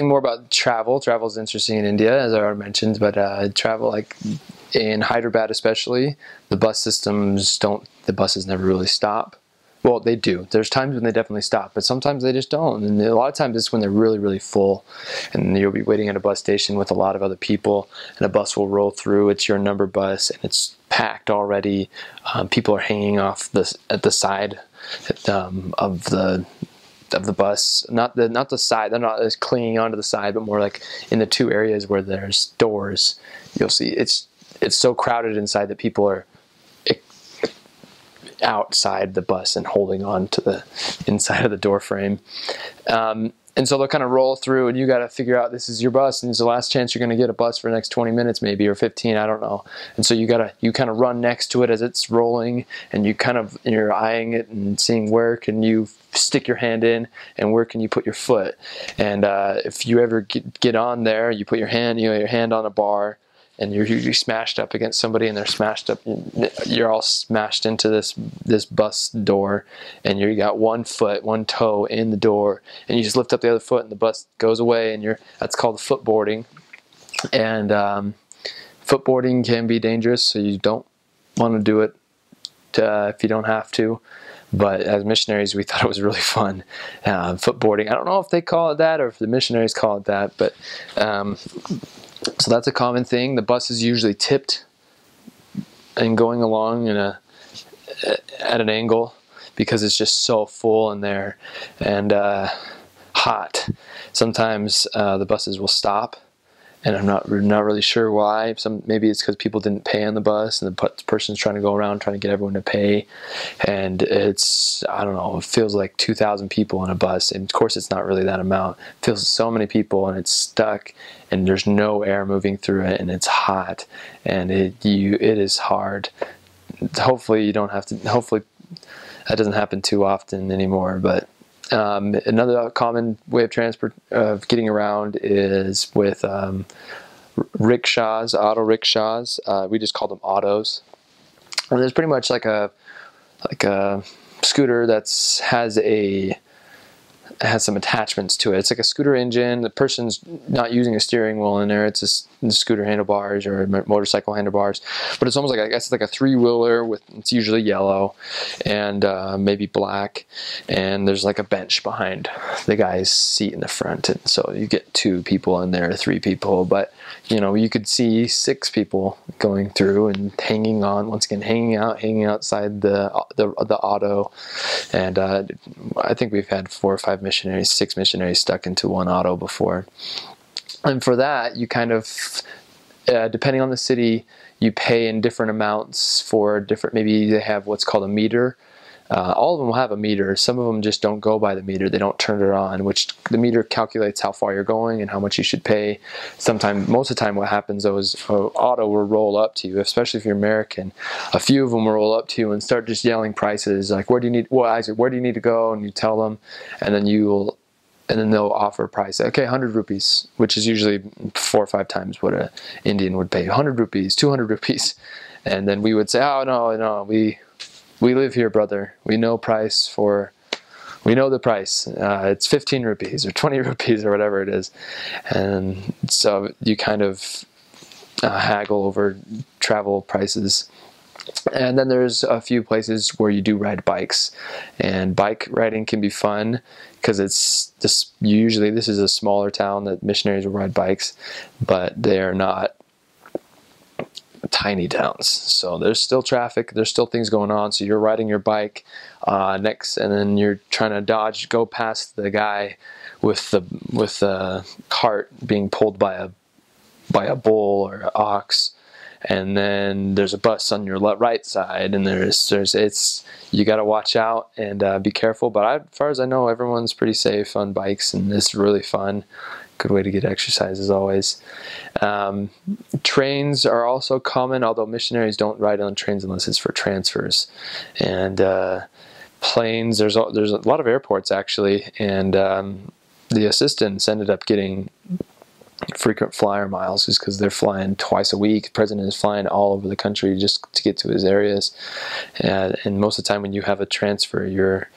more about travel. Travel is interesting in India, as I already mentioned, but travel, like in Hyderabad especially, the bus systems don't, the buses never really stop. Well, they do. There's times when they definitely stop, but sometimes they just don't. And a lot of times it's when they're really, really full, and you'll be waiting at a bus station with a lot of other people, and a bus will roll through. It's your number bus, and it's packed already. People are hanging off at the side of the bus, not the side. They're not as clinging onto the side, but more like in the two areas where there's doors. You'll see it's so crowded inside that people are outside the bus and holding on to the inside of the door frame. And so they'll kind of roll through, and you got to figure out this is your bus, and it's the last chance you're going to get a bus for the next 20 minutes maybe, or 15, I don't know. And so you kind of run next to it as it's rolling, and you're eyeing it and seeing where can you stick your hand in and where can you put your foot. And if you ever get on there, you put your hand on a bar, and you're usually smashed up against somebody, and they're smashed up. You're all smashed into this bus door, and you got one toe in the door, and you just lift up the other foot, and the bus goes away, and that's called footboarding. And footboarding can be dangerous, so you don't want to do it if you don't have to. But as missionaries, we thought it was really fun. Footboarding. I don't know if they call it that or if the missionaries call it that, but. So that's a common thing. The bus is usually tipped and going along at an angle because it's just so full in there and hot. Sometimes the buses will stop, and I'm not really sure why. Maybe it's because people didn't pay on the bus, and the person's trying to go around trying to get everyone to pay. And I don't know, it feels like 2,000 people in a bus, and of course it's not really that amount. It feels so many people, and it's stuck, and there's no air moving through it, and it's hot, and it is hard. Hopefully you don't have to. Hopefully that doesn't happen too often anymore, but. Another common way of getting around is with rickshaws, auto rickshaws. We just call them autos. And there's pretty much like a scooter that has some attachments to it. It's like a scooter engine. The person's not using a steering wheel in there. It's just the scooter handlebars or motorcycle handlebars. But it's almost like, I guess it's like a three-wheeler it's usually yellow and maybe black. And there's like a bench behind the guy's seat in the front. And so you get 2 people in there, 3 people. But, you could see 6 people going through and hanging on, once again, hanging outside the auto. And I think we've had 4 or 5 missionaries, 6 missionaries stuck into one auto before. And for that, you kind of, depending on the city, you pay in different amounts for different, maybe they have what's called a meter. All of them will have a meter. Some of them just don't go by the meter. They don't turn it on, which the meter calculates how far you're going and how much you should pay. Most of the time what happens though is an auto will roll up to you, especially if you're American. A few of them will roll up to you and start just yelling prices, like, where do you need to go? And you tell them, and then they'll offer a price. Okay, 100 rupees, which is usually 4 or 5 times what an Indian would pay. 100 rupees, 200 rupees. And then we would say, oh, no, we live here, brother. We know the price. It's 15 rupees or 20 rupees or whatever it is. And so you kind of haggle over travel prices. And then there's a few places where you do ride bikes. And bike riding can be fun because usually this is a smaller town that missionaries will ride bikes, but they are not tiny towns, so there's still traffic, there's still things going on, so you're riding your bike next, and then you're trying to go past the guy with the cart being pulled by a bull or an ox, and then there's a bus on your right side, and you got to watch out and be careful. But as far as I know, everyone's pretty safe on bikes, and it's really fun. Good way to get exercise as always. Trains are also common, although missionaries don't ride on trains unless it's for transfers. And planes, there's a lot of airports actually, and the assistants ended up getting frequent flyer miles just because they're flying twice a week. The president is flying all over the country just to get to his areas. And most of the time when you have a transfer, you're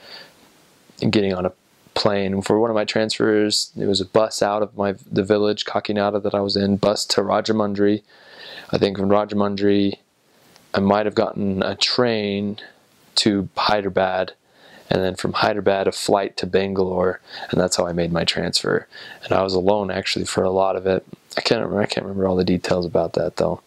getting on a plane. For one of my transfers, it was a bus out of the village, Kakinada, that I was in, bus to Rajahmundry. I think from Rajahmundry, I might have gotten a train to Hyderabad, and then from Hyderabad a flight to Bangalore, and that's how I made my transfer. And I was alone actually for a lot of it. I can't remember all the details about that though.